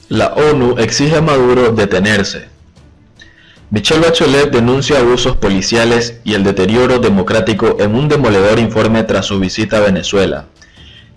La ONU exige a Maduro detenerse. Michelle Bachelet denuncia abusos policiales y el deterioro democrático en un demoledor informe tras su visita a Venezuela.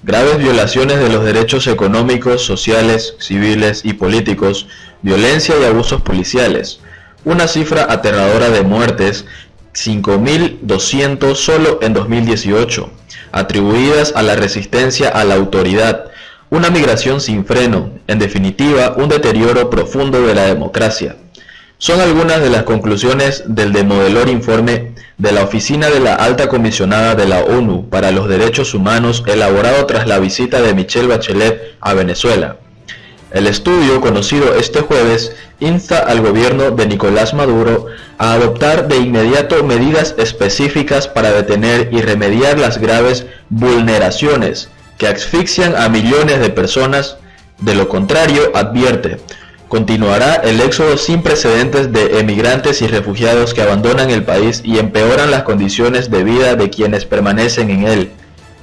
Graves violaciones de los derechos económicos, sociales, civiles y políticos, violencia y abusos policiales. Una cifra aterradora de muertes, 5.200 solo en 2018, atribuidas a la resistencia a la autoridad. Una migración sin freno, en definitiva, un deterioro profundo de la democracia. Son algunas de las conclusiones del demoledor informe de la Oficina de la Alta Comisionada de la ONU para los Derechos Humanos elaborado tras la visita de Michelle Bachelet a Venezuela. El estudio, conocido este jueves, insta al gobierno de Nicolás Maduro a adoptar de inmediato medidas específicas para detener y remediar las graves vulneraciones que asfixian a millones de personas. De lo contrario, advierte, continuará el éxodo sin precedentes de emigrantes y refugiados que abandonan el país y empeoran las condiciones de vida de quienes permanecen en él.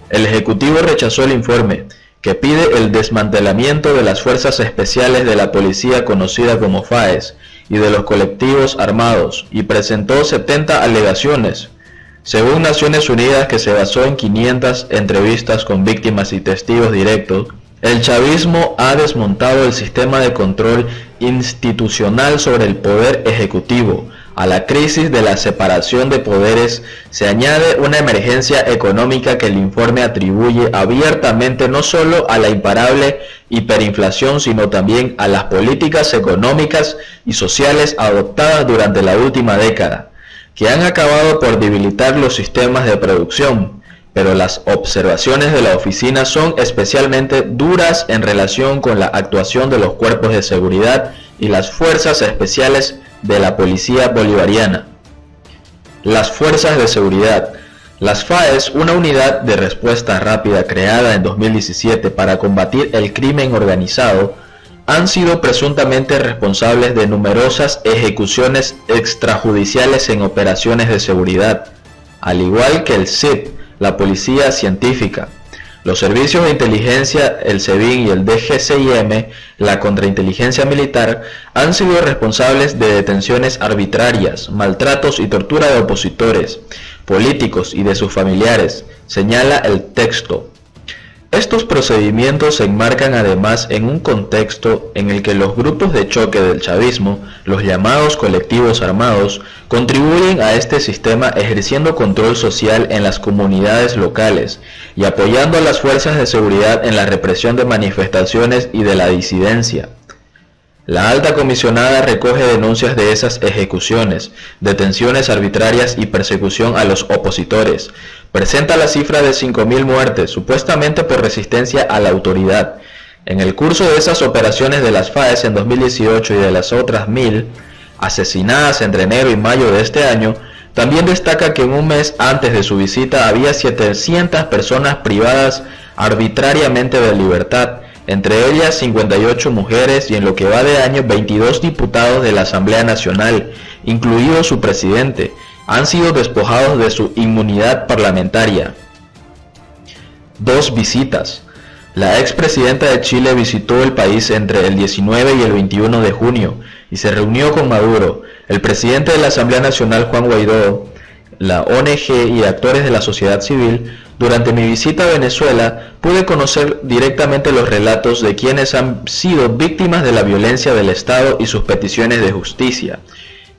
El Ejecutivo rechazó el informe, que pide el desmantelamiento de las fuerzas especiales de la policía conocida como FAES y de los colectivos armados, y presentó 70 alegaciones, según Naciones Unidas, que se basó en 500 entrevistas con víctimas y testigos directos. El chavismo ha desmontado el sistema de control institucional sobre el poder ejecutivo. A la crisis de la separación de poderes se añade una emergencia económica que el informe atribuye abiertamente no solo a la imparable hiperinflación, sino también a las políticas económicas y sociales adoptadas durante la última década, que han acabado por debilitar los sistemas de producción. Pero las observaciones de la oficina son especialmente duras en relación con la actuación de los cuerpos de seguridad y las fuerzas especiales de la policía bolivariana. Las fuerzas de seguridad. Las FAES, una unidad de respuesta rápida creada en 2017 para combatir el crimen organizado, han sido presuntamente responsables de numerosas ejecuciones extrajudiciales en operaciones de seguridad, al igual que el CIP, la Policía Científica. Los servicios de inteligencia, el SEBIN y el DGCIM, la contrainteligencia militar, han sido responsables de detenciones arbitrarias, maltratos y tortura de opositores, políticos y de sus familiares, señala el texto. Estos procedimientos se enmarcan además en un contexto en el que los grupos de choque del chavismo, los llamados colectivos armados, contribuyen a este sistema ejerciendo control social en las comunidades locales y apoyando a las fuerzas de seguridad en la represión de manifestaciones y de la disidencia. La alta comisionada recoge denuncias de esas ejecuciones, detenciones arbitrarias y persecución a los opositores. Presenta la cifra de 5.000 muertes, supuestamente por resistencia a la autoridad. En el curso de esas operaciones de las FAES en 2018 y de las otras 1.000 asesinadas entre enero y mayo de este año, también destaca que en un mes antes de su visita había 700 personas privadas arbitrariamente de libertad, entre ellas 58 mujeres y en lo que va de año 22 diputados de la Asamblea Nacional, incluido su presidente, han sido despojados de su inmunidad parlamentaria. 2 visitas. La expresidenta de Chile visitó el país entre el 19 y el 21 de junio y se reunió con Maduro, el presidente de la Asamblea Nacional Juan Guaidó, la ONG y actores de la sociedad civil. Durante mi visita a Venezuela pude conocer directamente los relatos de quienes han sido víctimas de la violencia del Estado y sus peticiones de justicia.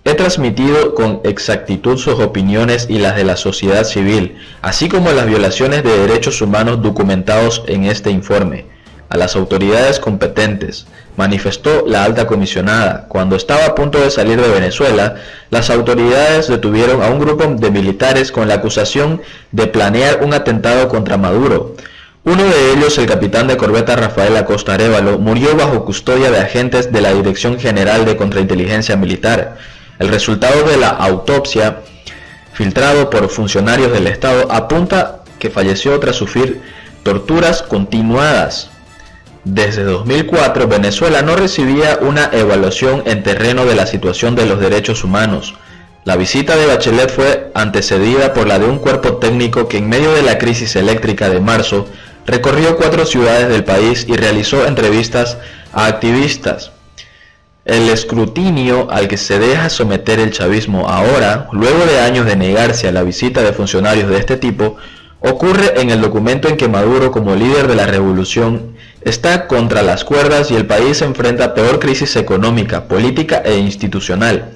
He transmitido con exactitud sus opiniones y las de la sociedad civil, así como las violaciones de derechos humanos documentados en este informe, a las autoridades competentes, manifestó la alta comisionada. Cuando estaba a punto de salir de Venezuela, las autoridades detuvieron a un grupo de militares con la acusación de planear un atentado contra Maduro. Uno de ellos, el capitán de corbeta Rafael Acosta Arévalo, murió bajo custodia de agentes de la Dirección General de Contrainteligencia Militar. El resultado de la autopsia, filtrado por funcionarios del Estado, apunta que falleció tras sufrir torturas continuadas. Desde 2004, Venezuela no recibía una evaluación en terreno de la situación de los derechos humanos. La visita de Bachelet fue antecedida por la de un cuerpo técnico que en medio de la crisis eléctrica de marzo recorrió 4 ciudades del país y realizó entrevistas a activistas. El escrutinio al que se deja someter el chavismo ahora, luego de años de negarse a la visita de funcionarios de este tipo, ocurre en el documento en que Maduro, como líder de la revolución, está contra las cuerdas y el país se enfrenta a peor crisis económica, política e institucional.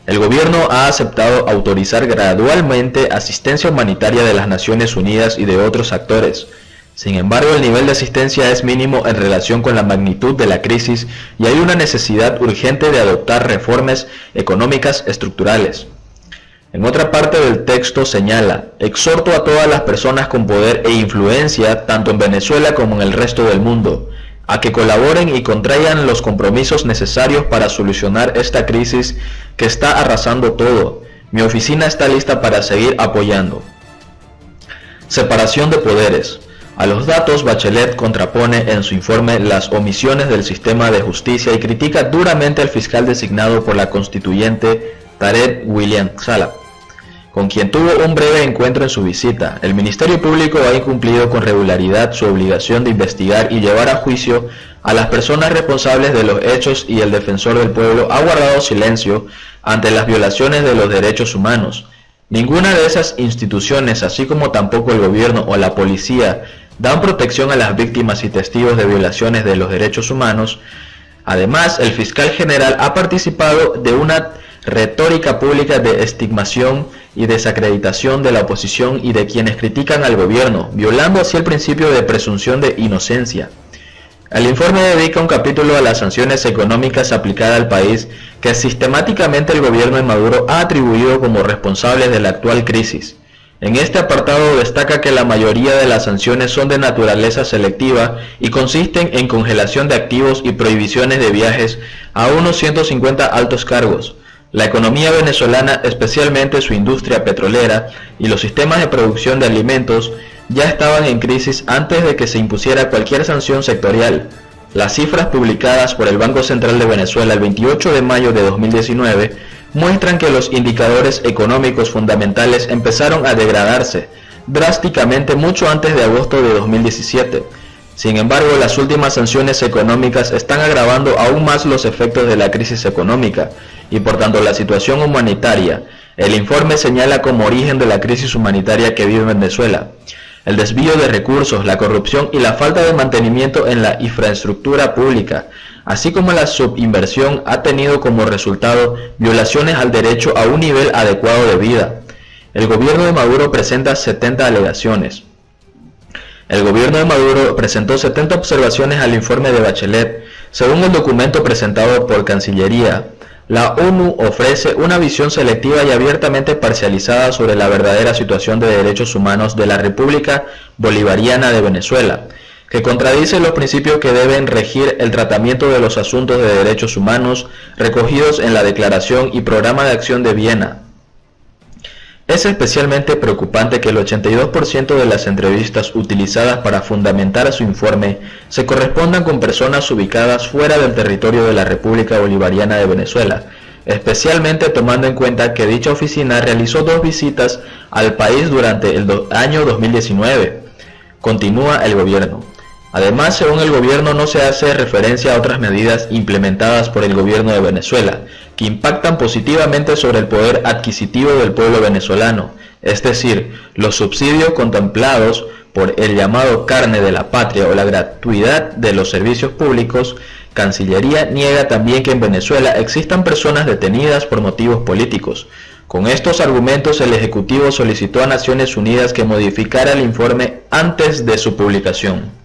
El gobierno ha aceptado autorizar gradualmente asistencia humanitaria de las Naciones Unidas y de otros actores. Sin embargo, el nivel de asistencia es mínimo en relación con la magnitud de la crisis y hay una necesidad urgente de adoptar reformas económicas estructurales. En otra parte del texto señala: exhorto a todas las personas con poder e influencia, tanto en Venezuela como en el resto del mundo, a que colaboren y contraigan los compromisos necesarios para solucionar esta crisis que está arrasando todo. Mi oficina está lista para seguir apoyando. Separación de poderes. A los datos, Bachelet contrapone en su informe las omisiones del sistema de justicia y critica duramente al fiscal designado por la constituyente Tarek William Saab, con quien tuvo un breve encuentro en su visita. El Ministerio Público ha incumplido con regularidad su obligación de investigar y llevar a juicio a las personas responsables de los hechos y el defensor del pueblo ha guardado silencio ante las violaciones de los derechos humanos. Ninguna de esas instituciones, así como tampoco el gobierno o la policía, dan protección a las víctimas y testigos de violaciones de los derechos humanos. Además, el fiscal general ha participado de una retórica pública de estigmación y desacreditación de la oposición y de quienes critican al gobierno, violando así el principio de presunción de inocencia. El informe dedica un capítulo a las sanciones económicas aplicadas al país que sistemáticamente el gobierno de Maduro ha atribuido como responsables de la actual crisis. En este apartado destaca que la mayoría de las sanciones son de naturaleza selectiva y consisten en congelación de activos y prohibiciones de viajes a unos 150 altos cargos. La economía venezolana, especialmente su industria petrolera y los sistemas de producción de alimentos, ya estaban en crisis antes de que se impusiera cualquier sanción sectorial. Las cifras publicadas por el Banco Central de Venezuela el 28 de mayo de 2019 muestran que los indicadores económicos fundamentales empezaron a degradarse drásticamente mucho antes de agosto de 2017. Sin embargo, las últimas sanciones económicas están agravando aún más los efectos de la crisis económica y por tanto la situación humanitaria. El informe señala como origen de la crisis humanitaria que vive Venezuela el desvío de recursos, la corrupción y la falta de mantenimiento en la infraestructura pública, así como la subinversión ha tenido como resultado violaciones al derecho a un nivel adecuado de vida. El gobierno de Maduro presenta 70 alegaciones. El gobierno de Maduro presentó 70 observaciones al informe de Bachelet. Según el documento presentado por Cancillería, la ONU ofrece una visión selectiva y abiertamente parcializada sobre la verdadera situación de derechos humanos de la República Bolivariana de Venezuela, que contradice los principios que deben regir el tratamiento de los asuntos de derechos humanos recogidos en la Declaración y Programa de Acción de Viena. Es especialmente preocupante que el 82% de las entrevistas utilizadas para fundamentar su informe se correspondan con personas ubicadas fuera del territorio de la República Bolivariana de Venezuela, especialmente tomando en cuenta que dicha oficina realizó 2 visitas al país durante el año 2019. Continúa el gobierno. Además, según el gobierno, no se hace referencia a otras medidas implementadas por el gobierno de Venezuela, que impactan positivamente sobre el poder adquisitivo del pueblo venezolano, es decir, los subsidios contemplados por el llamado carne de la patria o la gratuidad de los servicios públicos. Cancillería niega también que en Venezuela existan personas detenidas por motivos políticos. Con estos argumentos, el Ejecutivo solicitó a Naciones Unidas que modificara el informe antes de su publicación.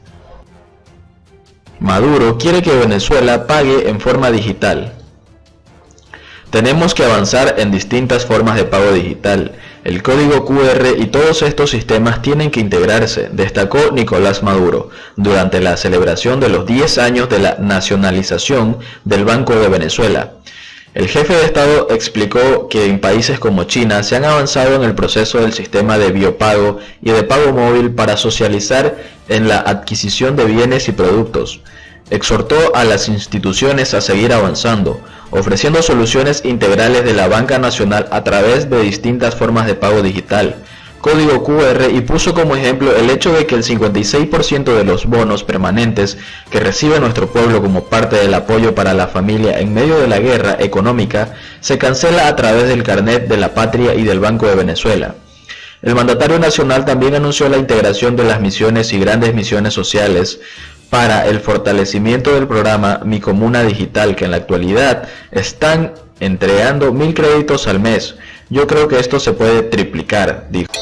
Maduro quiere que Venezuela pague en forma digital. Tenemos que avanzar en distintas formas de pago digital. El código QR y todos estos sistemas tienen que integrarse, destacó Nicolás Maduro durante la celebración de los 10 años de la nacionalización del Banco de Venezuela. El jefe de Estado explicó que en países como China se han avanzado en el proceso del sistema de biopago y de pago móvil para socializar en la adquisición de bienes y productos. Exhortó a las instituciones a seguir avanzando, ofreciendo soluciones integrales de la banca nacional a través de distintas formas de pago digital, código QR y puso como ejemplo el hecho de que el 56% de los bonos permanentes que recibe nuestro pueblo como parte del apoyo para la familia en medio de la guerra económica se cancela a través del Carnet de la Patria y del Banco de Venezuela. El mandatario nacional también anunció la integración de las misiones y grandes misiones sociales para el fortalecimiento del programa Mi Comuna Digital, que en la actualidad están entregando 1000 créditos al mes. Yo creo que esto se puede triplicar, dijo.